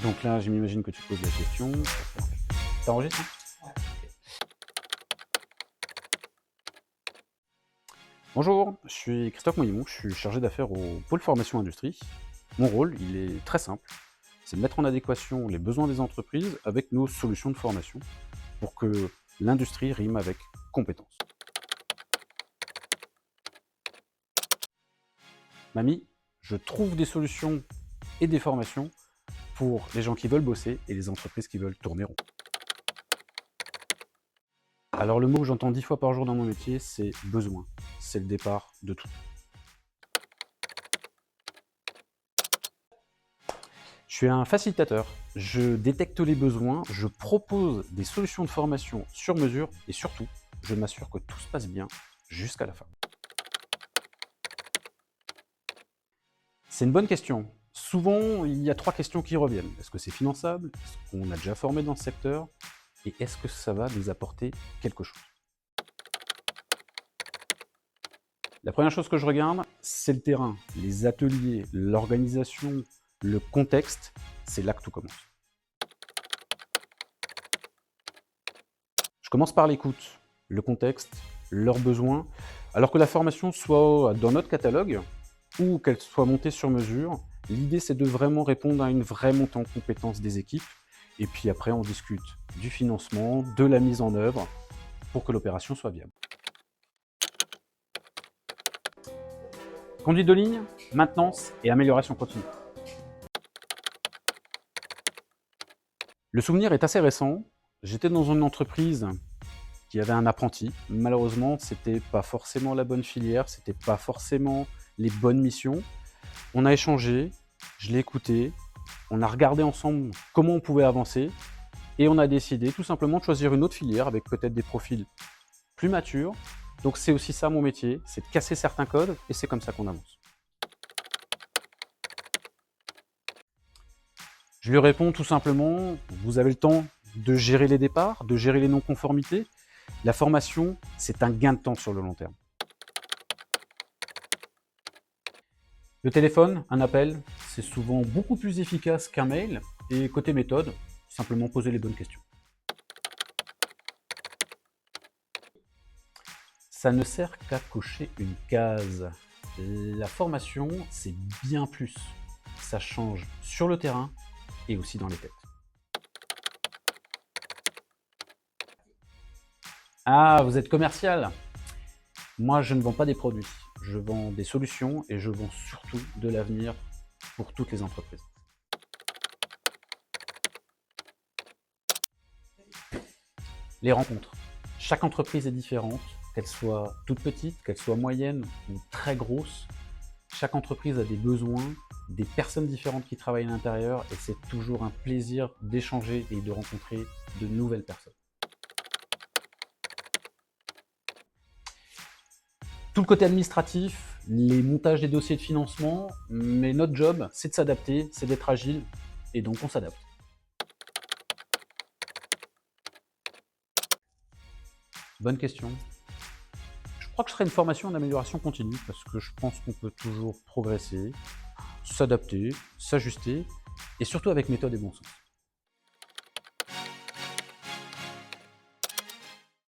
Donc là, je m'imagine que tu poses la question. T'enregistres, hein? Bonjour, je suis Christophe Moyemont, je suis chargé d'affaires au pôle formation industrie. Mon rôle, il est très simple, c'est de mettre en adéquation les besoins des entreprises avec nos solutions de formation pour que l'industrie rime avec compétences. Mamie, je trouve des solutions et des formations pour les gens qui veulent bosser et les entreprises qui veulent tourner rond. Alors le mot que j'entends 10 fois par jour dans mon métier, c'est besoin. C'est le départ de tout. Je suis un facilitateur. Je détecte les besoins, je propose des solutions de formation sur mesure et surtout, je m'assure que tout se passe bien jusqu'à la fin. C'est une bonne question. Souvent, il y a 3 questions qui reviennent. Est-ce que c'est finançable? Est-ce qu'on a déjà formé dans ce secteur? Et est-ce que ça va nous apporter quelque chose? La première chose que je regarde, c'est le terrain, les ateliers, l'organisation, le contexte. C'est là que tout commence. Je commence par l'écoute, le contexte, leurs besoins, alors que la formation soit dans notre catalogue ou qu'elle soit montée sur mesure. L'idée, c'est de vraiment répondre à une vraie montée en compétences des équipes. Et puis après, on discute du financement, de la mise en œuvre pour que l'opération soit viable. Conduite de ligne, maintenance et amélioration continue. Le souvenir est assez récent. J'étais dans une entreprise qui avait un apprenti. Malheureusement, c'était pas forcément la bonne filière, c'était pas forcément les bonnes missions. On a échangé, je l'ai écouté, on a regardé ensemble comment on pouvait avancer et on a décidé tout simplement de choisir une autre filière avec peut-être des profils plus matures. Donc c'est aussi ça mon métier, c'est de casser certains codes et c'est comme ça qu'on avance. Je lui réponds tout simplement, vous avez le temps de gérer les départs, de gérer les non-conformités. La formation, c'est un gain de temps sur le long terme. Le téléphone, un appel, c'est souvent beaucoup plus efficace qu'un mail. Et côté méthode, simplement poser les bonnes questions. Ça ne sert qu'à cocher une case. La formation, c'est bien plus. Ça change sur le terrain et aussi dans les têtes. Ah, vous êtes commercial? Moi, je ne vends pas des produits. Je vends des solutions et je vends surtout de l'avenir pour toutes les entreprises. Les rencontres. Chaque entreprise est différente, qu'elle soit toute petite, qu'elle soit moyenne ou très grosse. Chaque entreprise a des besoins, des personnes différentes qui travaillent à l'intérieur et c'est toujours un plaisir d'échanger et de rencontrer de nouvelles personnes. Tout le côté administratif, les montages des dossiers de financement, mais notre job, c'est de s'adapter, c'est d'être agile et donc on s'adapte. Bonne question. Je crois que ce serait une formation d'amélioration continue parce que je pense qu'on peut toujours progresser, s'adapter, s'ajuster et surtout avec méthode et bon sens.